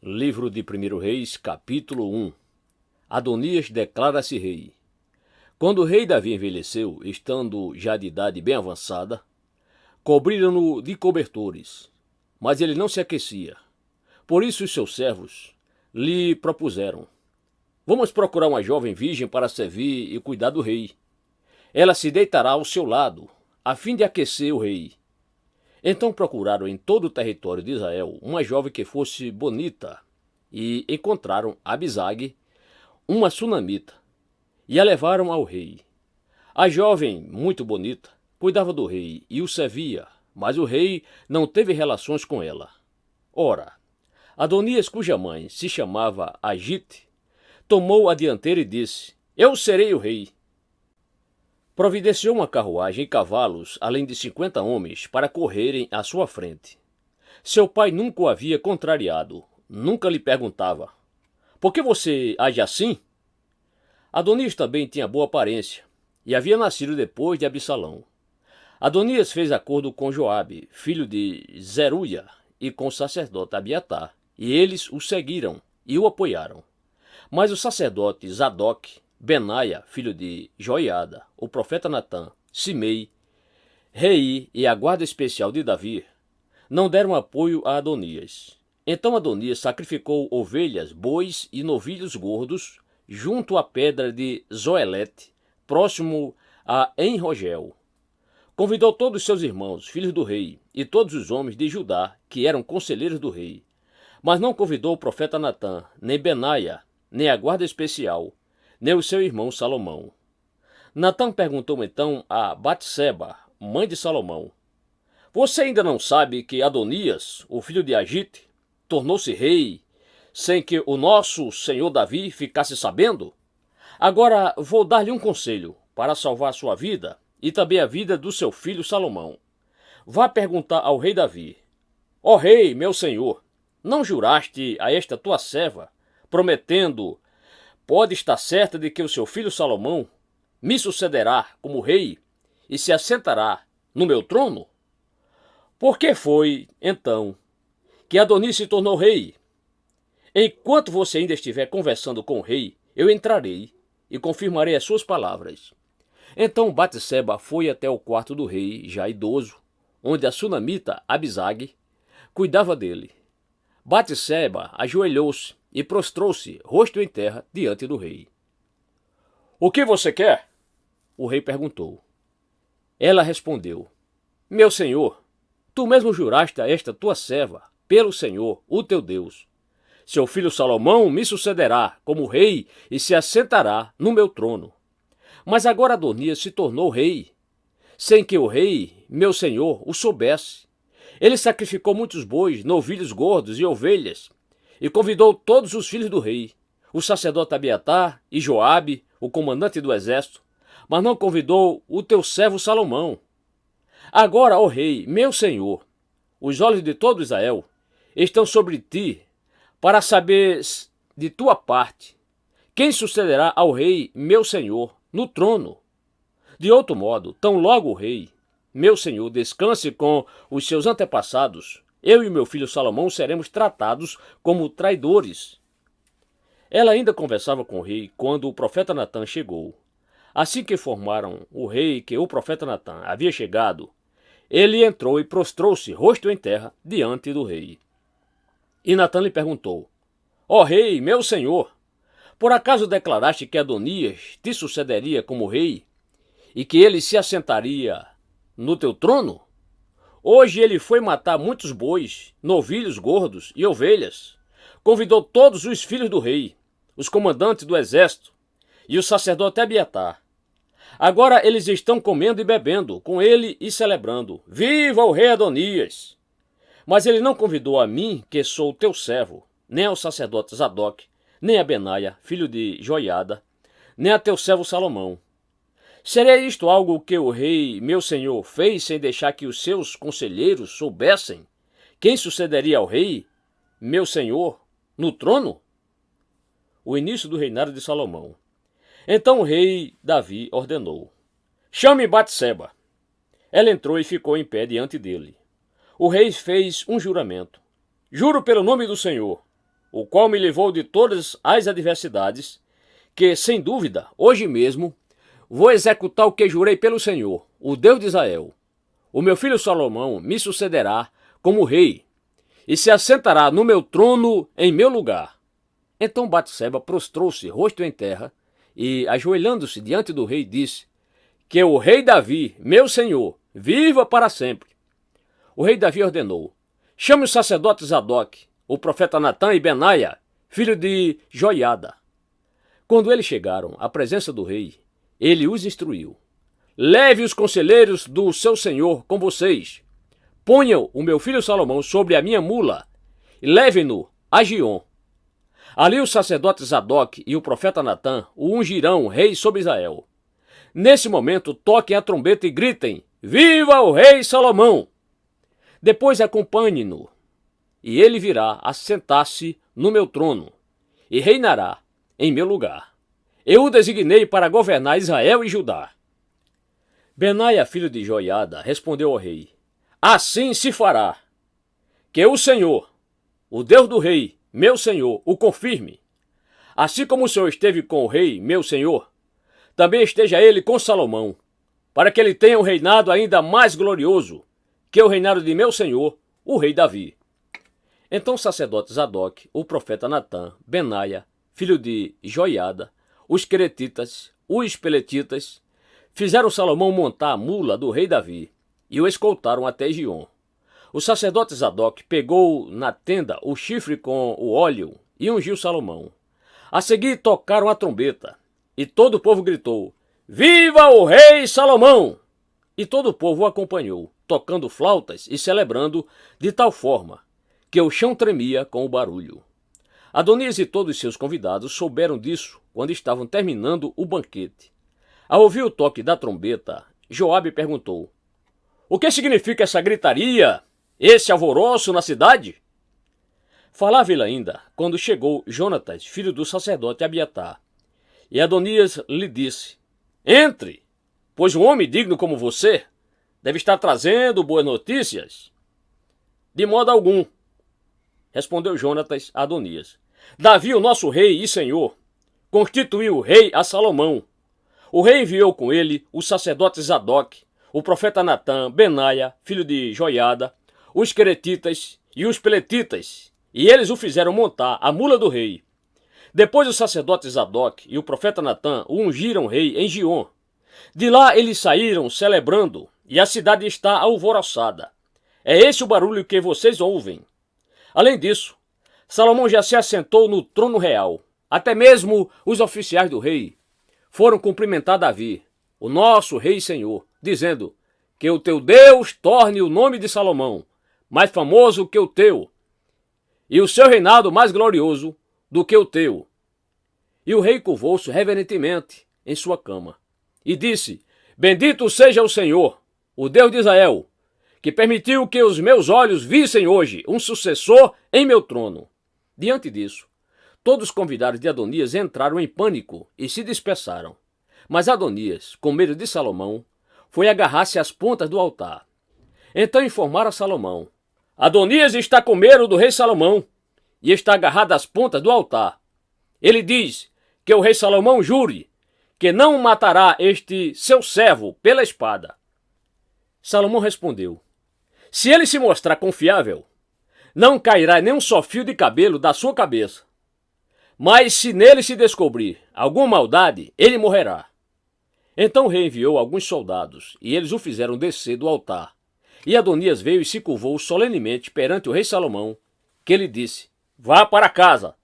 Livro de 1 Reis, capítulo 1. Adonias declara-se rei. Quando o rei Davi envelheceu, estando já de idade bem avançada, cobriram-no de cobertores, mas ele não se aquecia. Por isso os seus servos lhe propuseram: vamos procurar uma jovem virgem para servir e cuidar do rei. Ela se deitará ao seu lado, a fim de aquecer o rei. Então procuraram em todo o território de Israel uma jovem que fosse bonita, e encontraram Abisag, uma sunamita, e a levaram ao rei. A jovem, muito bonita, cuidava do rei e o servia, mas o rei não teve relações com ela. Ora, Adonias, cuja mãe se chamava Agite, tomou a dianteira e disse: eu serei o rei. Providenciou uma carruagem e cavalos, além de 50 homens, para correrem à sua frente. Seu pai nunca o havia contrariado, nunca lhe perguntava: por que você age assim? Adonias também tinha boa aparência, e havia nascido depois de Absalão. Adonias fez acordo com Joabe, filho de Zeruia, e com o sacerdote Abiatar, e eles o seguiram e o apoiaram. Mas o sacerdote Zadok, Benaia, filho de Joiada, o profeta Natã, Simei, Rei e a guarda especial de Davi, não deram apoio a Adonias. Então Adonias sacrificou ovelhas, bois e novilhos gordos junto à pedra de Zoelete, próximo a Enrogel. Convidou todos os seus irmãos, filhos do rei, e todos os homens de Judá, que eram conselheiros do rei. Mas não convidou o profeta Natã, nem Benaia, nem a guarda especial, nem o seu irmão Salomão. Natã perguntou então a Batseba, mãe de Salomão: você ainda não sabe que Adonias, o filho de Agite, tornou-se rei sem que o nosso senhor Davi ficasse sabendo? Agora vou dar-lhe um conselho para salvar sua vida e também a vida do seu filho Salomão. Vá perguntar ao rei Davi: ó rei, meu senhor, não juraste a esta tua serva, prometendo: pode estar certa de que o seu filho Salomão me sucederá como rei e se assentará no meu trono? Por que foi, então, que Adonias se tornou rei? Enquanto você ainda estiver conversando com o rei, eu entrarei e confirmarei as suas palavras. Então Batseba foi até o quarto do rei, já idoso, onde a sunamita Abisag cuidava dele. Batseba ajoelhou-se e prostrou-se, rosto em terra, diante do rei. O que você quer? O rei perguntou. Ela respondeu: meu senhor, tu mesmo juraste a esta tua serva, pelo Senhor, o teu Deus: seu filho Salomão me sucederá como rei e se assentará no meu trono. Mas agora Adonias se tornou rei, sem que o rei, meu senhor, o soubesse. Ele sacrificou muitos bois, novilhos gordos e ovelhas, e convidou todos os filhos do rei, o sacerdote Abiatar e Joabe, o comandante do exército, mas não convidou o teu servo Salomão. Agora, ó rei, meu senhor, os olhos de todo Israel estão sobre ti, para saber de tua parte quem sucederá ao rei, meu senhor, no trono. De outro modo, tão logo o rei, meu senhor, descanse com os seus antepassados, eu e meu filho Salomão seremos tratados como traidores. Ela ainda conversava com o rei quando o profeta Natã chegou. Assim que informaram o rei que o profeta Natã havia chegado, ele entrou e prostrou-se, rosto em terra, diante do rei. E Natã lhe perguntou: ó rei, meu senhor, por acaso declaraste que Adonias te sucederia como rei e que ele se assentaria no teu trono? Hoje ele foi matar muitos bois, novilhos gordos e ovelhas. Convidou todos os filhos do rei, os comandantes do exército e o sacerdote Abiatar. Agora eles estão comendo e bebendo com ele e celebrando: viva o rei Adonias! Mas ele não convidou a mim, que sou teu servo, nem ao sacerdote Zadok, nem a Benaia, filho de Joiada, nem a teu servo Salomão. Seria isto algo que o rei, meu senhor, fez sem deixar que os seus conselheiros soubessem quem sucederia ao rei, meu senhor, no trono? O início do reinado de Salomão. Então o rei Davi ordenou: chame Batseba. Ela entrou e ficou em pé diante dele. O rei fez um juramento: juro pelo nome do Senhor, o qual me livrou de todas as adversidades, que, sem dúvida, hoje mesmo, vou executar o que jurei pelo Senhor, o Deus de Israel. O meu filho Salomão me sucederá como rei, e se assentará no meu trono em meu lugar. Então Batseba prostrou-se, rosto em terra, e, ajoelhando-se diante do rei, disse: que o rei Davi, meu senhor, viva para sempre. O rei Davi ordenou: chame os sacerdotes Zadok, o profeta Natã e Benaia, filho de Joiada. Quando eles chegaram à presença do rei, ele os instruiu: leve os conselheiros do seu senhor com vocês. Ponham o meu filho Salomão sobre a minha mula e levem-no a Giom. Ali os sacerdotes Zadok e o profeta Natã o ungirão rei sobre Israel. Nesse momento, toquem a trombeta e gritem: viva o rei Salomão! Depois acompanhem-no, e ele virá assentar-se no meu trono, e reinará em meu lugar. Eu o designei para governar Israel e Judá. Benaia, filho de Joiada, respondeu ao rei: assim se fará. Que o Senhor, o Deus do rei, meu senhor, o confirme. Assim como o Senhor esteve com o rei, meu senhor, também esteja ele com Salomão, para que ele tenha um reinado ainda mais glorioso que o reinado de meu senhor, o rei Davi. Então o sacerdote Zadok, o profeta Natã, Benaia, filho de Joiada, os queretitas, os peletitas, fizeram Salomão montar a mula do rei Davi e o escoltaram até Giom. O sacerdote Zadok pegou na tenda o chifre com o óleo e ungiu Salomão. A seguir tocaram a trombeta, e todo o povo gritou: viva o rei Salomão! E todo o povo o acompanhou, tocando flautas e celebrando de tal forma que o chão tremia com o barulho. Adonias e todos seus convidados souberam disso quando estavam terminando o banquete. Ao ouvir o toque da trombeta, Joabe perguntou: o que significa essa gritaria, esse alvoroço na cidade? Falava ele ainda quando chegou Jonatas, filho do sacerdote Abiatar. E Adonias lhe disse: entre, pois um homem digno como você deve estar trazendo boas notícias. De modo algum, respondeu Jonatas a Adonias. Davi, o nosso rei e senhor, constituiu rei a Salomão. O rei enviou com ele os sacerdotes Zadok, o profeta Natã, Benaia, filho de Joiada, os queretitas e os peletitas, e eles o fizeram montar a mula do rei. Depois os sacerdotes Zadok e o profeta Natã o ungiram rei em Giom. De lá eles saíram celebrando, e a cidade está alvoroçada. É esse o barulho que vocês ouvem. Além disso, Salomão já se assentou no trono real. Até mesmo os oficiais do rei foram cumprimentar Davi, o nosso rei e senhor, dizendo: que o teu Deus torne o nome de Salomão mais famoso que o teu, e o seu reinado mais glorioso do que o teu. E o rei curvou-se reverentemente em sua cama e disse: bendito seja o Senhor, o Deus de Israel, que permitiu que os meus olhos vissem hoje um sucessor em meu trono. Diante disso, todos os convidados de Adonias entraram em pânico e se dispersaram. Mas Adonias, com medo de Salomão, foi agarrar-se às pontas do altar. Então informaram a Salomão: Adonias está com medo do rei Salomão e está agarrado às pontas do altar. Ele diz que o rei Salomão jure que não matará este seu servo pela espada. Salomão respondeu: se ele se mostrar confiável, não cairá nem um só fio de cabelo da sua cabeça. Mas se nele se descobrir alguma maldade, ele morrerá. Então o rei enviou alguns soldados, e eles o fizeram descer do altar. E Adonias veio e se curvou solenemente perante o rei Salomão, que lhe disse: vá para casa,